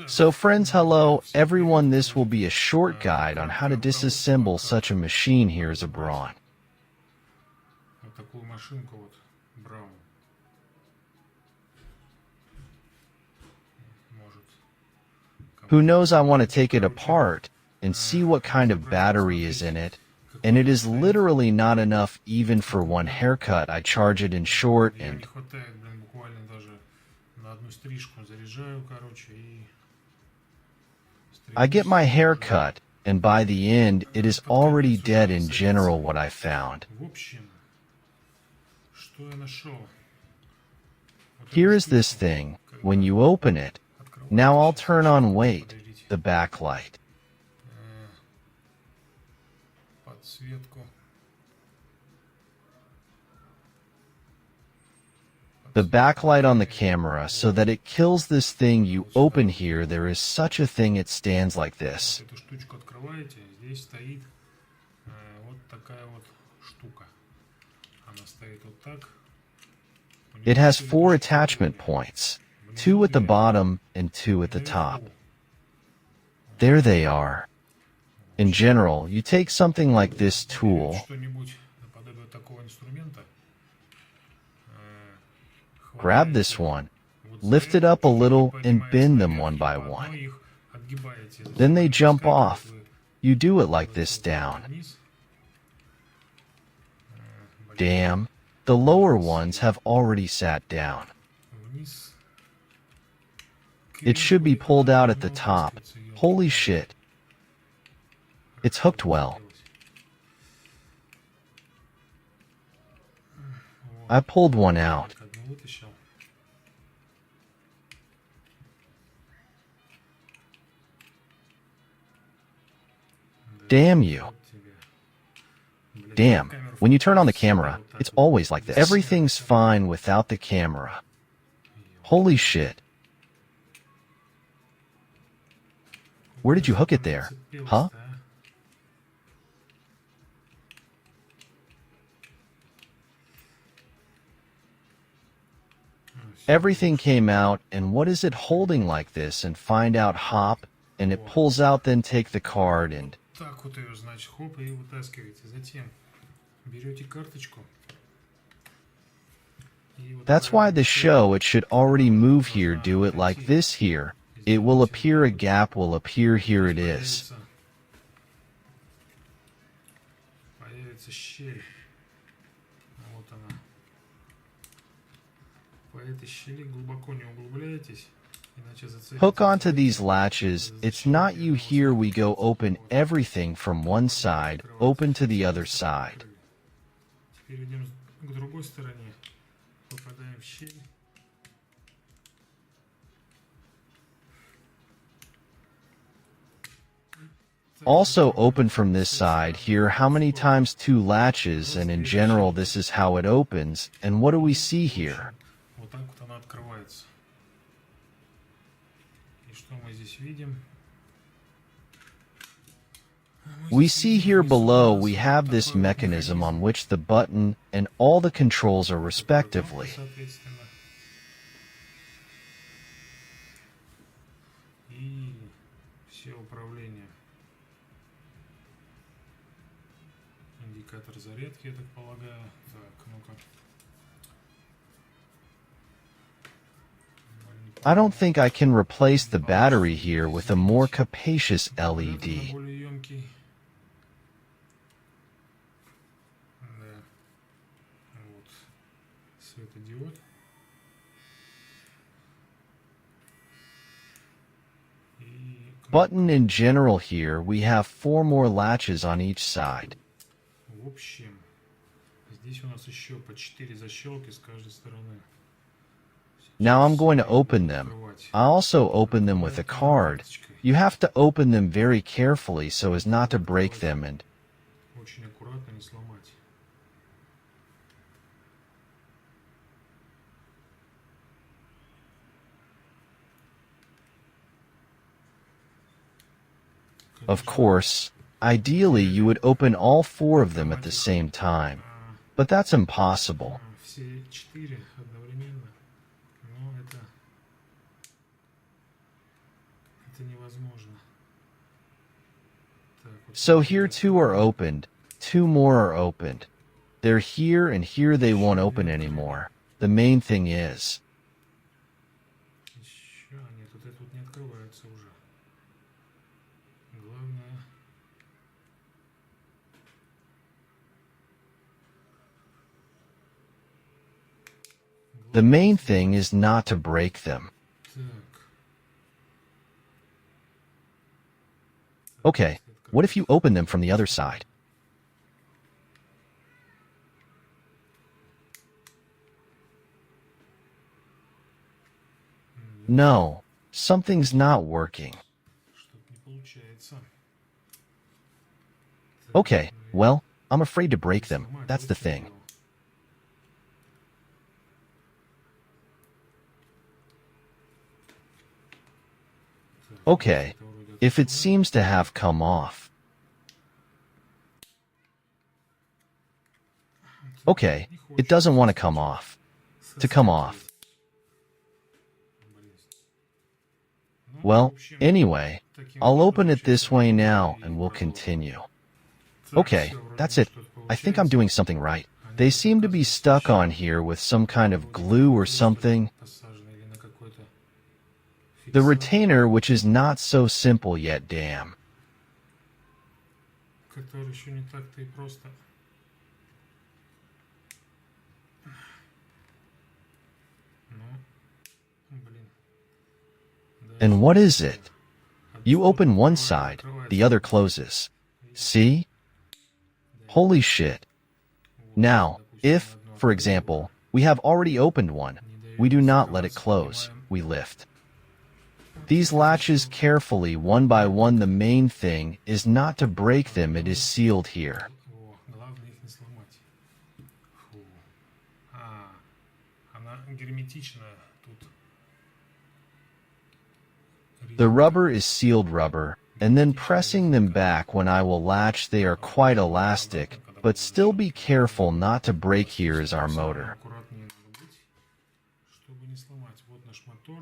So friends, hello everyone, this will be a short guide on how to disassemble such a machine here as a brawn. Вот такую машинку вот Браун может. Who knows, I want to take it apart and see what kind of battery is in it, and it is literally not enough even for one haircut. I charge it in short and Не хватает, блин, буквально даже на одну стрижку заряжаю, короче, и I get my hair cut, and by the end, it is already dead in general what I found. в общем, что я нашел? Вот Here эту is this штуку, thing. как When you open it, открываю. now I'll Сейчас, turn on, подождите. wait, the backlight. Подсветку. The backlight on the camera so that it kills this thing you open here. There is such a thing, it stands like this. Эту штучку открываете, здесь стоит вот такая вот штука. Она стоит вот так. У неё It has 4 4 ручки. attachment points, 2 at the bottom and 2 at the top. There they are. In general, you take something like this tool, Что-нибудь наподобие такого инструмента. grab this one, lift it up a little and bend them one by one. Then they jump off. You do it like this down. Damn, the lower ones have already sat down. It should be pulled out at the top. Holy shit. It's hooked well. I pulled one out. Damn you. Damn, when you turn on the camera, it's always like this. Everything's fine without the camera. Holy shit. Where did you hook it there? Huh? Everything came out, and what is it holding like this? And find out, hop, and it pulls out, then take the card and... Так вот ее, значит, хоп, и вытаскиваете. Затем берете карточку. И вот That's why правильно the всё show, it should already move here, do it like this here. It will appear, a gap will appear, here it is. Появится щель. Вот она. По этой щели глубоко не углубляйтесь, иначе зацепите. Hook onto these latches. It's not you here, we go open everything from one side, open to the other side. Теперь идем к другой стороне. Попадаем в щель. Also open from this side here, how many times 2 latches, and in general this is how it opens. And what do we see here? Вот так вот она открывается. И что мы здесь видим? We see here below we have this mechanism on which the button and all the controls are respectively. Соответственно. И все управления. Индикатор зарядки, я так полагаю. Так, ну-ка. I don't think I can replace the battery here with a more capacious LED. Более емкий. Да. Вот. Светодиод. И Button in general here, we have 4 more latches on each side. в общем, здесь у нас еще по 4 защелки с каждой стороны. Now I'm going to open them. Открывать. I also open them with a card. You have to open them very carefully so as not to break them, and Очень аккуратно, не сломать. of course, ideally you would open all 4 of them at the same time. But that's impossible. Все 4 одновременно. Ну, это Это невозможно. Так, вот So here two are opened, two more are opened. They're here and here they won't open anymore. The main thing is, еще... А, нет, вот это вот не открывается уже. Главное... the main thing is not to break them. Так. Okay, what if you open them from the other side? No, something's not working. Что-то не получается. Okay, well, I'm afraid to break them. That's the thing. Okay, if it seems to have come off. Okay, it doesn't want to come off. To come off. Well, anyway, I'll open it this way now and we'll continue. Okay, that's it. I think I'm doing something right. They seem to be stuck on here with some kind of glue or something. The retainer, which is not so simple yet, damn. Который еще не так-то и просто. Ну, блин. And what is it? You open one side, the other closes. See? Holy shit. Now, if, for example, we have already opened one, we do not let it close, we lift. These latches carefully, one by one. The main thing is not to break them, it is sealed here. О, главное их не сломать. Фу. А, она герметичная тут. The rubber is sealed rubber, and then pressing them back when I will latch, they are quite elastic, but still be careful not to break. Here is our motor. Аккуратнее надо быть, чтобы не сломать. Вот наш мотор.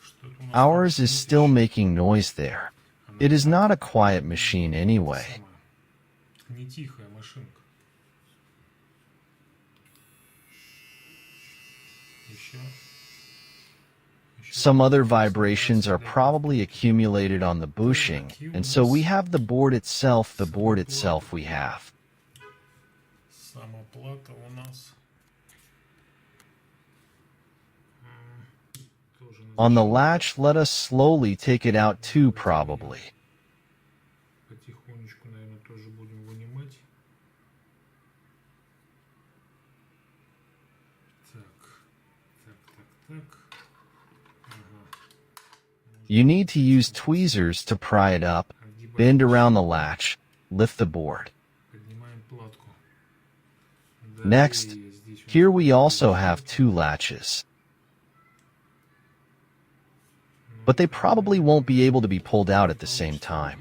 Что-то у нас Ours там is still making noise there. It is not a quiet machine anyway. не тихая машинка. Еще. Some other vibrations are probably accumulated on the bushing, and so we have the board itself we have. Сама плата у нас. Тоже надо On the latch, let us slowly take it out too, probably. потихонечку, наверное, тоже будем вынимать. Так. You need to use tweezers to pry it up, bend around the latch, lift the board. Поднимаем платку. Next, Далее здесь у here нас we also have two latches. But they probably won't be able to be pulled out at the same time.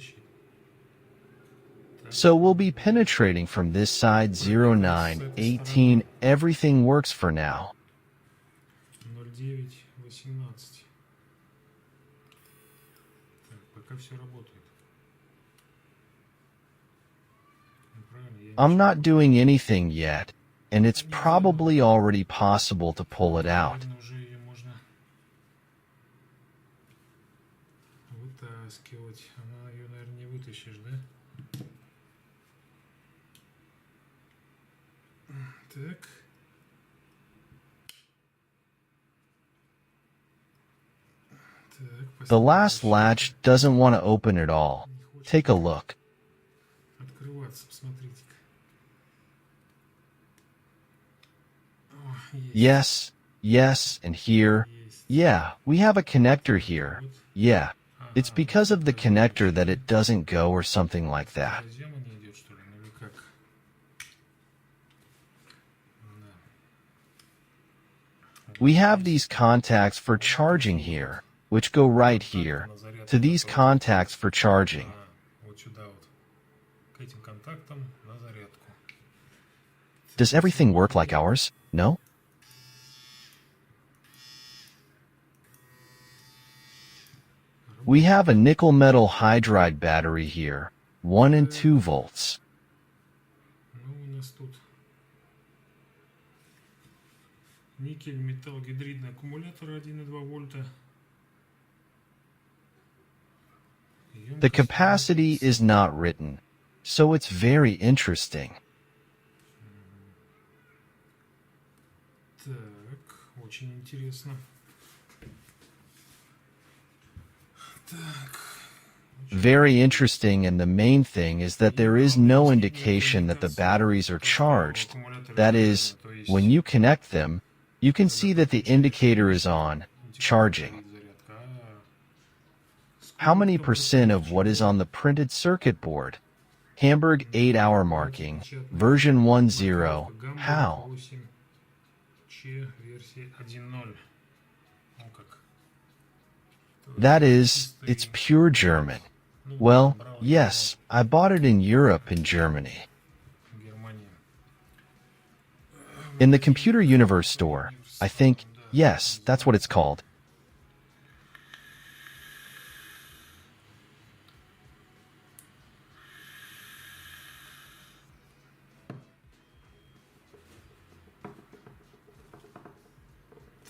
So we'll be penetrating from this side 09, 18, everything works for now. 09, 18. Так, пока все работает. Ну, правильно, я I'm not doing anything yet, and it's probably already possible to pull it out. Правильно, уже ее можно вытаскивать. Она ее, наверное, не вытащишь, да? Так. Так, The last посмотрим. latch doesn't want to open at all. Не хочет Take a look. открываться, посмотрите-ка. О, Yes, yes, and here. Есть. Yeah, we have a connector here. Вот. Yeah, it's Ага, because of the подожди, connector that it doesn't go or something like that. Разъема не идет, что ли? Ну или как? Да. We have these contacts for charging here, which go right here, to these contacts for charging. Вот сюда вот. К этим контактам на зарядку. Does everything work like ours? No? We have a nickel metal hydride battery here, 1 and 2 volts. Ну, у нас тут никель, металл, гидридный аккумулятор 1,2 вольта. The capacity is not written, so it's very interesting. Так, очень интересно. Так. Very interesting, and the main thing is that there is no indication that the batteries are charged. That is, when you connect them, you can see that the indicator is on, charging. How many percent of what is on the printed circuit board? Hamburg 8-hour marking, version 1.0, how? That is, it's pure German. Well, yes, I bought it in Europe and Germany. In the Computer Universe store, I think, yes, that's what it's called.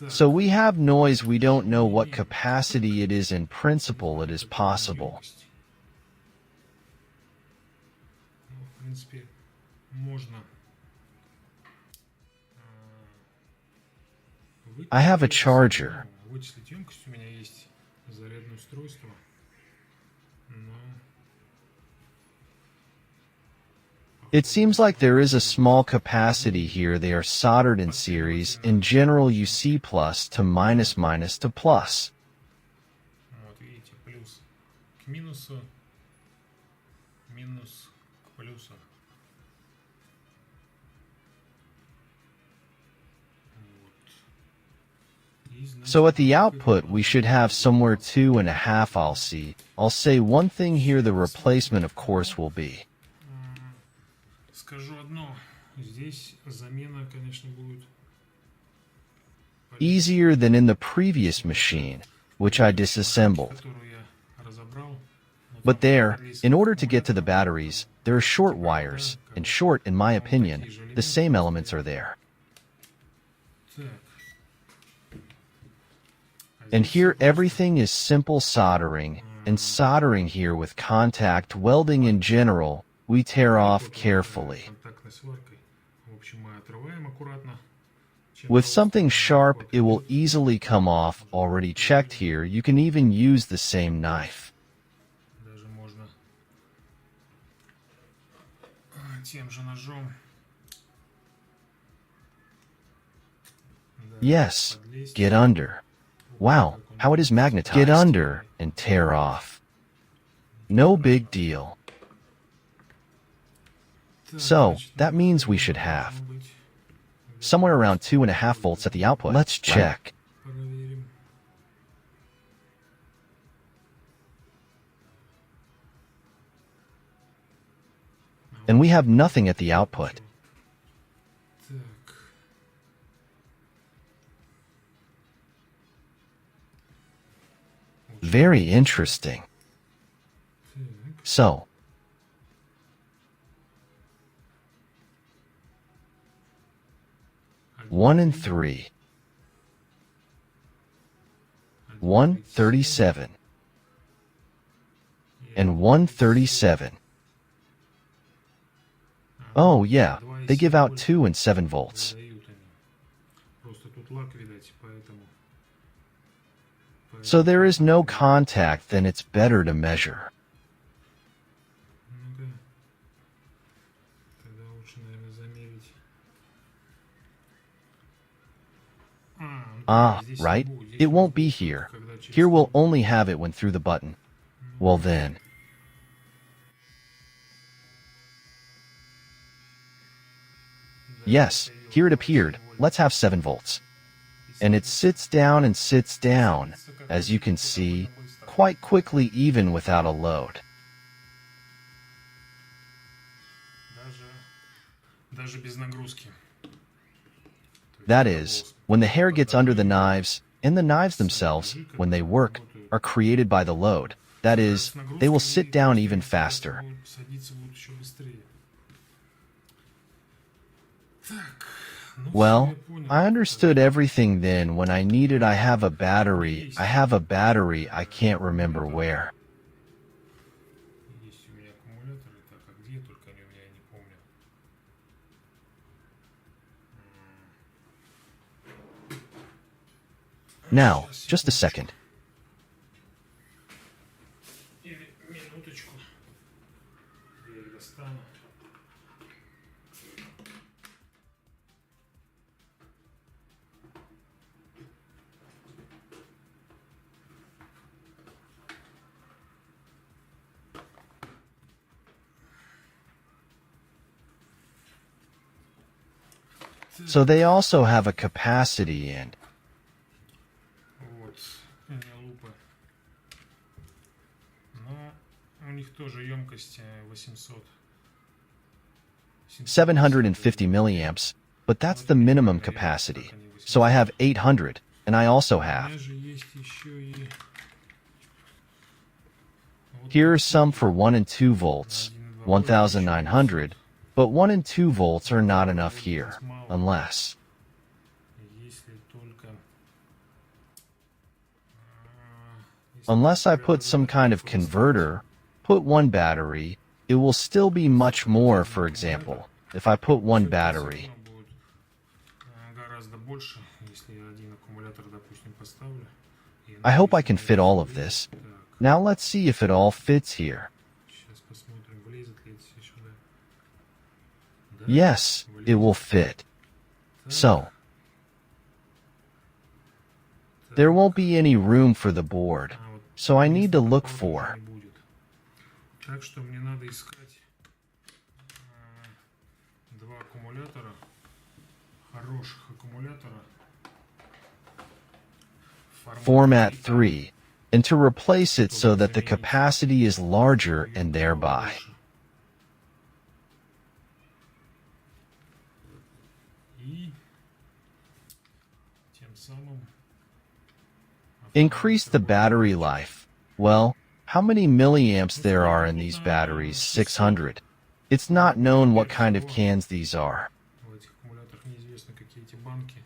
So we have noise, we don't know what capacity it is. In principle, it is possible. В принципе, можно. I have a charger. Вычислить емкость у меня есть, зарядное устройство. It seems like there is a small capacity here. They are soldered in series. In general, you see plus to minus, minus to plus. Вот видите, плюс к минусу, минус к плюсу. So at the output, we should have somewhere 2.5. I'll see. I'll say one thing here. The replacement, of course, will be. Скажу одно. Здесь замена, конечно, будет Easier than in the previous machine, which I disassembled. которую я разобрал. But there, in order to get to the batteries, there are short wires, and short, in my opinion, the same elements are there. Так. And here everything is simple soldering, and soldering here with contact welding in general, we tear off carefully. Контактной сваркой. В общем, мы отрываем аккуратно. With something sharp, it will easily come off. Already checked here, you can even use the same knife. Даже можно тем же ножом. Да, Yes, подлезть. get under. Wow, how it is magnetized. Get under and tear off. No big deal. Так, So, значит, that means we should have должно быть. somewhere around 2.5 volts at the output. Let's check. Проверим. And we have nothing at the output. Так. Very interesting. Так. So, 1 and 3. 137. And 137. Oh yeah, they give out 2 and 7 volts. Дают они. Просто тут лак, видать, поэтому. So there is no contact, then it's better to measure. Ну-ка. Тогда лучше, наверное, замерить. Ah, Здесь right? не будет. Здесь It won't будет, be here. когда через Here we'll only have it when through the button. Well then. Yes, here it appeared. Let's have 7 volts. And it sits down and sits down, as you can see, quite quickly even without a load. Даже без нагрузки. То That is, when the hair gets under the knives, and the knives themselves, when they work, are created by the load. That is, they will sit down even faster. Well, I understood everything then. When I needed, I have a battery, I can't remember where. Есть у меня аккумуляторы, так, а где только они у меня, я не помню. Now, just a second. Или минуточку. Я их достану. So they also have a capacity and Вот, не лупы. Но у них тоже емкость 800. 750 milliamps, but that's the minimum capacity. So I have 800, and I also У меня have. же есть еще и... вот Here are some for 1 and 2 volts, 1900, but 1 and 2 volts are not enough here, unless... если только... Unless I put some kind of converter, put one battery, it will still be much more. For example, if I put one battery, гораздо больше, если я один аккумулятор, допустим, поставлю. I hope I can fit all of this. Now let's see if it all fits here. Сейчас посмотрим, влезет ли это все сюда. Yes, it will fit. So, there won't be any room for the board, so I need to look for... Так что мне надо искать два аккумулятора, хороших аккумулятора. Format 3, and to replace it so that the capacity is larger and thereby И тем самым increase the battery life. Well, how many milliamps there are in these batteries? 600. It's not known what kind of cans these are. в этих аккумуляторах неизвестно, какие эти банки.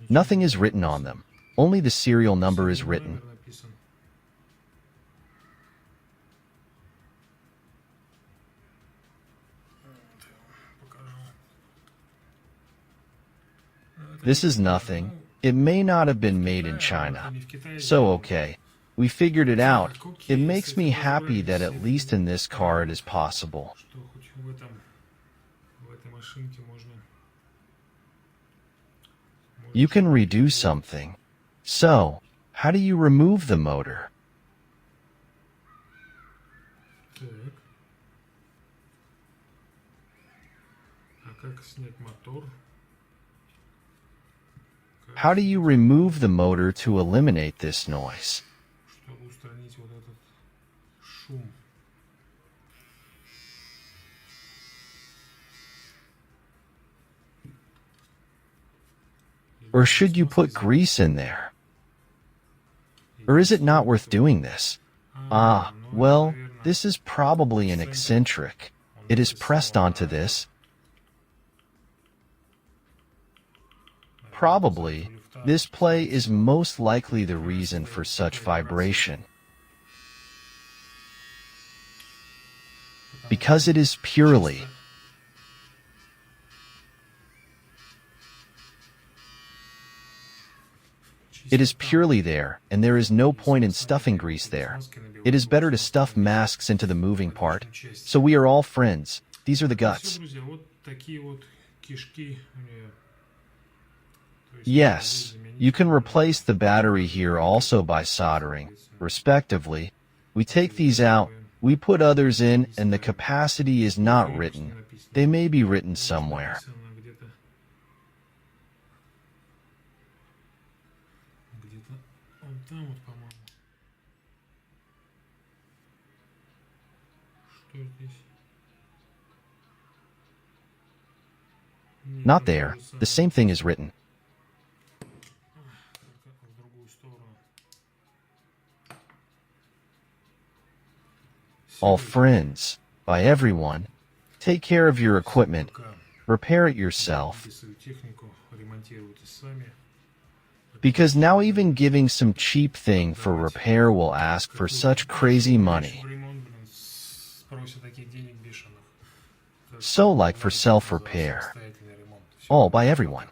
Nothing is written on them. Only the serial number is written. Номер написан. Покажу. This is nothing. It may not have been made in China. So okay, we figured it out. It makes me happy that at least in this car it is possible. Что хоть в этой машинке можно... You can redo something. So, how do you remove the motor? Так. А как снять мотор? How do you remove the motor to eliminate this noise? Чтобы устранить вот этот шум. Or should you put grease in there? Or is it not worth doing this? Ah, well, this is probably an eccentric. It is pressed onto this. Probably, this play is most likely the reason for such vibration. Because it is purely... It is purely there, and there is no point in stuffing grease there. It is better to stuff masks into the moving part. So we are all friends. These are the guts. Всё, друзья, вот такие вот кишки у нее. То есть Yes, you can replace the battery here also by soldering, respectively. We take these out, we put others in, and the capacity is not written. They may be written somewhere. написано где-то. Где-то вон там вот, по-моему. Что здесь? Not there, the same thing is written. В другую сторону. All friends, by everyone, take care of your equipment, repair it yourself, Записываю технику, ремонтируйте сами. because now even giving some cheap thing for repair will ask for such crazy money. Ремонт, блин, спросят таких денег бешеных. So like for self-repair. Самостоятельный ремонт. Всё. All by everyone.